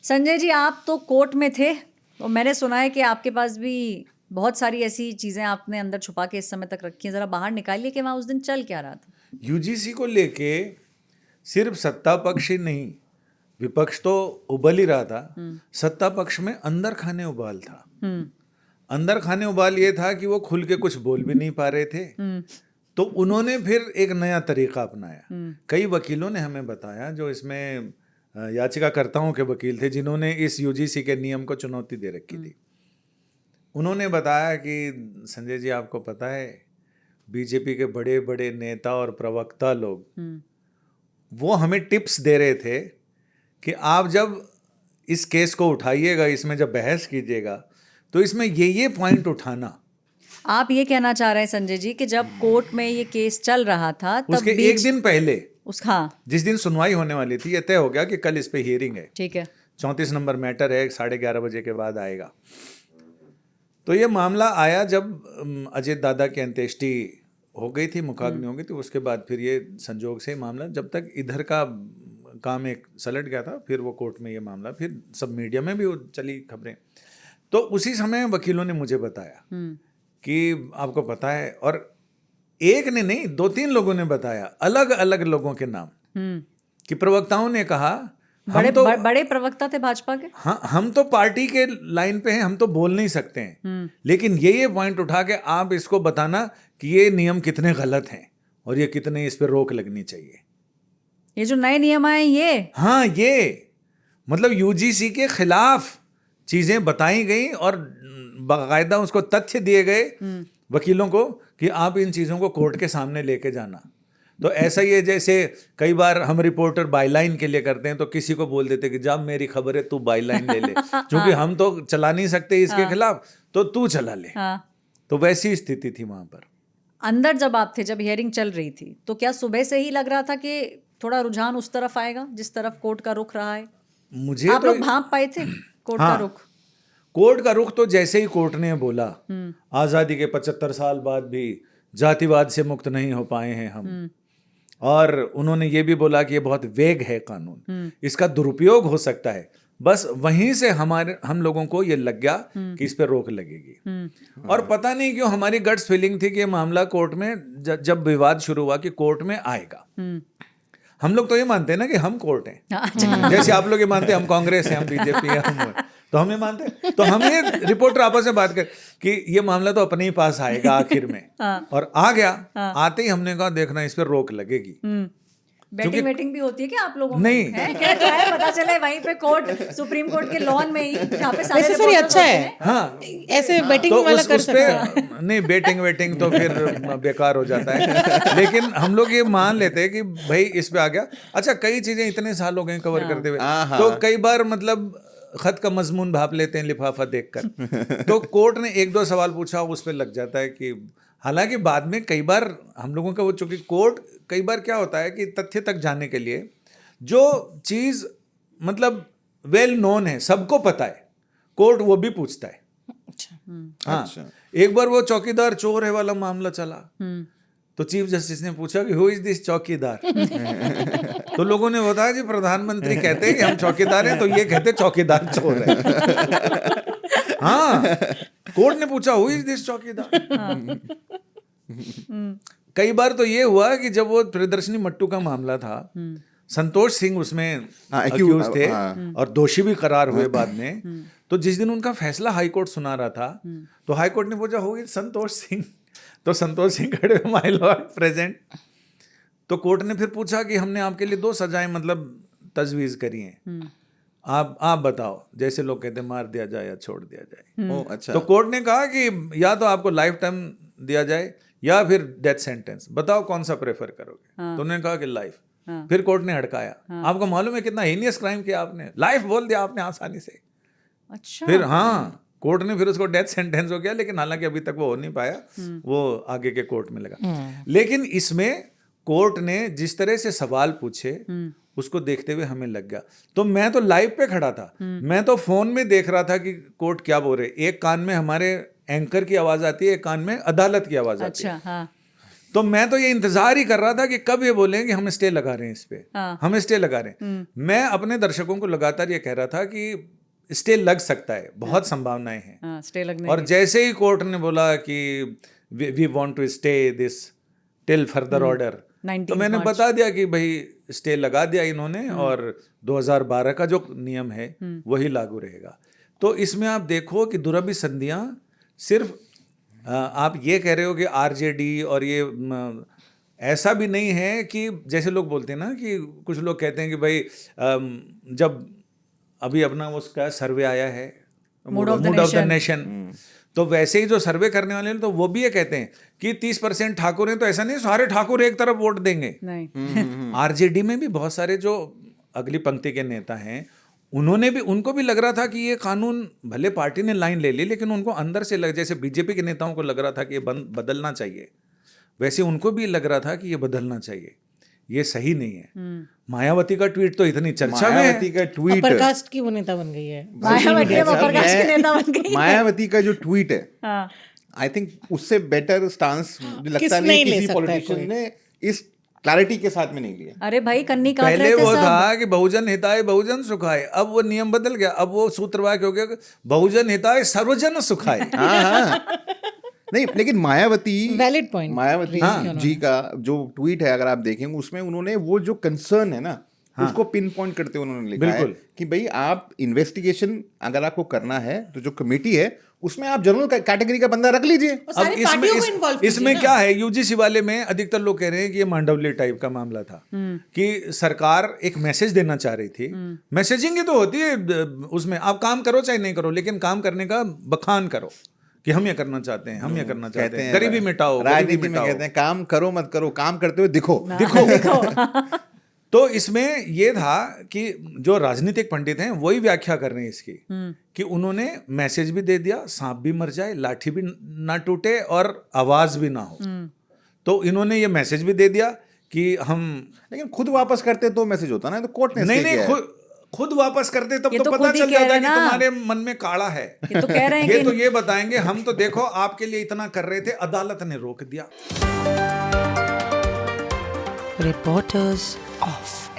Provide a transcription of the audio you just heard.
संजय जी, आप तो कोर्ट में थे और मैंने सुना है कि आपके पास भी बहुत सारी ऐसी चीजें आपने अंदर छुपा के इस समय तक रखी हैं। जरा बाहर निकालिए कि वहाँ उस दिन चल क्या रहा था। यूजीसी को लेके सिर्फ सत्ता पक्ष ही नहीं, विपक्ष तो उबल ही रहा था। सत्ता पक्ष में अंदर खाने उबाल था। अंदर खाने उबाल ये था कि वो खुल के कुछ बोल भी नहीं पा रहे थे, तो उन्होंने फिर एक नया तरीका अपनाया। कई वकीलों ने हमें बताया, जो इसमें याचिकाकर्ताओं के वकील थे जिन्होंने इस यूजीसी के नियम को चुनौती दे रखी थी, उन्होंने बताया कि संजय जी, आपको पता है बीजेपी के बड़े बड़े नेता और प्रवक्ता लोग वो हमें टिप्स दे रहे थे कि आप जब इस केस को उठाइएगा, इसमें जब बहस कीजिएगा, तो इसमें ये पॉइंट उठाना। आप ये कहना चाह रहे हैं संजय जी कि जब कोर्ट में ये केस चल रहा था तब उसके एक दिन पहले, जिस दिन सुनवाई होने वाली थी, ये तय हो गया कि कल इस पे हियरिंग है, ठीक है, 34 नंबर मैटर है, 11:30 बजे के बाद आएगा। तो ये मामला आया जब अजित दादा की अंत्येष्टि हो गई थी, मुखाग्नि हो गई थी, उसके बाद फिर ये संजोग से मामला, जब तक इधर का काम एक सलट गया था, फिर वो कोर्ट में ये मामला, फिर सब मीडिया में भी वो चली खबरें। तो उसी समय वकीलों ने मुझे बताया कि आपको पता है, और एक ने नहीं, 2-3 लोगों ने बताया, अलग अलग लोगों के नाम, कि प्रवक्ताओं ने कहा बड़े प्रवक्ता थे भाजपा के, हाँ, हम तो पार्टी के लाइन पे हैं, हम तो बोल नहीं सकते हैं, लेकिन ये पॉइंट उठा के आप इसको बताना कि ये नियम कितने गलत हैं और ये कितने, इस पे रोक लगनी चाहिए। ये जो नए नियम आए ये, हाँ, ये मतलब यूजीसी के खिलाफ चीजें बताई गई और बाकायदा उसको तथ्य दिए गए वकीलों को कि आप इन चीजों को कोर्ट के सामने लेके जाना। तो ऐसा ही है जैसे कई बार हम रिपोर्टर बाईलाइन के लिए करते हैं, तो किसी को बोल देते कि जब मेरी खबर है तू बाईलाइन ले ले, क्योंकि हम तो चला नहीं सकते इसके खिलाफ, तो तू चला ले। तो वैसी स्थिति थी वहां पर। अंदर जब आप थे, जब हियरिंग चल रही थी, तो क्या सुबह से ही लग रहा था कि थोड़ा रुझान उस तरफ आएगा जिस तरफ कोर्ट का रुख रहा है? मुझे आप लोग भांप पाए थे कोर्ट का रुख? कोर्ट का रुख तो जैसे ही कोर्ट ने बोला, आजादी के 75 साल बाद भी जातिवाद से मुक्त नहीं हो पाए हैं हम, और उन्होंने ये भी बोला कि ये बहुत वेग है कानून, इसका दुरुपयोग हो सकता है, बस वहीं से हम लोगों को ये लग गया कि इस पे रोक लगेगी। और पता नहीं क्यों हमारी गट्स फीलिंग थी कि ये मामला कोर्ट में, जब विवाद शुरू हुआ, कि कोर्ट में आएगा। हम लोग तो ये मानते हैं ना कि हम कोर्ट हैं, जैसे आप लोग ये मानते हैं हम कांग्रेस हैं, हम बीजेपी हैं, तो हम ये मानते हैं। तो हम ये रिपोर्टर आपस में बात कर कि ये मामला तो अपने ही पास आएगा आखिर में, और आ गया। आते ही हमने कहा देखना इस पर रोक लगेगी। बैटिंग वेटिंग भी होती है क्या आप लोगों में? नहीं है क्या? तो है, पता चले वहीं पे कोर्ट, सुप्रीम कोर्ट के लॉन में ही, जहाँ पे सारे सॉरी, अच्छा है। हाँ, ऐसे बैटिंग तो वाला कर सकते हैं। नहीं, बैटिंग वेटिंग तो फिर बेकार हो जाता है। लेकिन हम लोग ये मान लेते हैं कि भाई इस पे आ गया। अच्छा, कई चीजें इतने साल हो गए कवर करते हुए, तो कई बार मतलब खत का मजमून भाप लेते हैं लिफाफा देखकर। तो कोर्ट ने 1-2 सवाल पूछा, उस पर लग जाता है कि, हालांकि बाद में कई बार हम लोगों का वो, चूंकि कोर्ट कई बार क्या होता है कि तथ्य तक जाने के लिए जो चीज मतलब वेल नोन है, सबको पता है, कोर्ट वो भी पूछता है। हाँ, एक बार वो चौकीदार चोर है वाला मामला चला, तो चीफ जस्टिस ने पूछा कि हु इज दिस चौकीदार? तो लोगों ने बताया जी प्रधानमंत्री कहते हैं कि हम चौकीदार हैं, तो ये कहते चौकीदार चोर है। हाँ, कोर्ट ने पूछा हु इज दिस चौकीदार? कई बार तो ये हुआ कि जब वो प्रियदर्शनी मट्टू का मामला था, संतोष सिंह उसमें अक्यूज थे और दोषी भी करार हुए बाद में, तो जिस दिन उनका फैसला हाई कोर्ट सुना रहा था, तो हाई कोर्ट ने पूछा हु इज संतोष सिंह? तो संतोष सिंह खड़े, माय लॉर्ड प्रेजेंट। तो कोर्ट ने फिर पूछा कि हमने आपके लिए 2 सजाएं मतलब तजवीज करी हैं, आप बताओ, जैसे लोग कहते हैं मार दिया जाए या छोड़ दिया जाए। अच्छा। तो कोर्ट ने कहा कि या तो आपको लाइफ टाइम दिया जाए या फिर डेथ सेंटेंस, बताओ कौन सा प्रेफर करोगे? तो उन्होंने कहा कि लाइफ। फिर कोर्ट ने हड़काया, आपको मालूम है कितना हीनियस क्राइम किया आपने, लाइफ बोल दिया आपने आसानी से। अच्छा। फिर हाँ, कोर्ट ने फिर उसको डेथ सेंटेंस हो गया, लेकिन हालांकि अभी तक वो हो नहीं पाया, वो आगे के कोर्ट में लगा। लेकिन इसमें कोर्ट ने जिस तरह से सवाल पूछे, उसको देखते हुए हमें लग गया। तो मैं तो लाइव पे खड़ा था, मैं तो फोन में देख रहा था कि कोर्ट क्या बोल रहे। एक कान में हमारे एंकर की आवाज आती है, एक कान में अदालत की आवाज आती है। हाँ। तो मैं तो ये इंतजार ही कर रहा था कि कब ये बोलें कि हम स्टे लगा रहे हैं इस पे, हाँ। हम स्टे लगा रहे हैं। मैं अपने दर्शकों को लगातार ये कह रहा था कि स्टे लग सकता है, बहुत संभावनाएं हैं। हाँ, स्टे लगने और जैसे ही कोर्ट ने बोला कि we want to stay this till further order, 19 तो मैंने बता दिया कि भाई स्टे लगा दिया इन्होंने और 2012 का जो नियम है वही लागू रहेगा। तो इसमें आप देखो कि दुरभी संधियां सिर्फ आप ये कह रहे हो कि आरजेडी और ये ऐसा भी नहीं है कि जैसे लोग बोलते हैं ना कि कुछ लोग कहते हैं कि भाई जब अभी अपना उसका सर्वे आया है मूड ऑफ द नेशन, तो वैसे ही जो सर्वे करने वाले हैं तो वो भी ये कहते हैं कि 30% ठाकुर हैं, तो ऐसा नहीं सारे ठाकुर एक तरफ वोट देंगे। नहीं, आरजेडी में भी बहुत सारे जो अगली पंक्ति के नेता हैं उनको भी लग रहा था कि ये कानून भले पार्टी ने लाइन ले ली लेकिन उनको अंदर से जैसे बीजेपी के नेताओं को लग रहा था कि ये बदलना चाहिए, वैसे उनको भी लग रहा था कि ये बदलना चाहिए, ये सही नहीं है। मायावती का ट्वीट तो इतनी चर्चा में है। मायावती का ट्वीट, अपर कास्ट की वो नेता बन गई है। मायावती अब अपर कास्ट की नेता बन गई। मायावती का जो ट्वीट है, हाँ, आई थिंक उससे बेटर स्टांस मुझे लगता किस नहीं नहीं ले किसी सकता है पॉलिटिशियन कोई। ने इस क्लैरिटी के साथ में नहीं लिया। अरे भाई कन्नी काट पहले रहे थे वो सब। था कि बहुजन हिताय बहुजन सुखाय, अब वो नियम बदल गया, अब वो सूत्रवाक्य हो गया बहुजन हिताय सर्वजन सुखाय। हाँ नहीं, लेकिन मायावती Valid point मायावती जी का जो ट्वीट है अगर आप देखेंगे उसमें उन्होंने वो जो कंसर्न है ना उसको पिन पॉइंट करते हुए उन्होंने लिखा है कि भाई आप इन्वेस्टिगेशन अगर आपको करना है तो जो कमेटी है उसमें आप जनरल कैटेगरी का बंदा रख लीजिए। अब इसमें क्या है, यूजीसी वाले में अधिकतर लोग कह रहे हैं कि ये मांडवली टाइप का मामला था कि सरकार एक मैसेज देना चाह रही थी। मैसेजिंग ही तो होती है उसमें, आप काम करो चाहे नहीं करो लेकिन काम करने का बखान करो कि हम ये करना चाहते हैं, हम ये करना चाहते हैं, गरीबी मिटाओ, राजनीति में कहते हैं काम करो मत करो, काम करते हुए दिखो। तो इसमें ये था कि जो राजनीतिक पंडित हैं वही व्याख्या कर रहे हैं इसकी कि उन्होंने मैसेज भी दे दिया, सांप भी मर जाए, लाठी भी ना टूटे और आवाज भी ना हो। तो इन्होंने ये मैसेज भी दे दिया कि हम, लेकिन खुद वापस करते तो मैसेज होता ना, तो कोर्ट ने नहीं खुद वापस करते तब तो पता चल जाता कि तुम्हारे मन में काला है। ये तो कह रहे हैं ये तो ये बताएंगे हम तो देखो आपके लिए इतना कर रहे थे, अदालत ने रोक दिया। Reporters of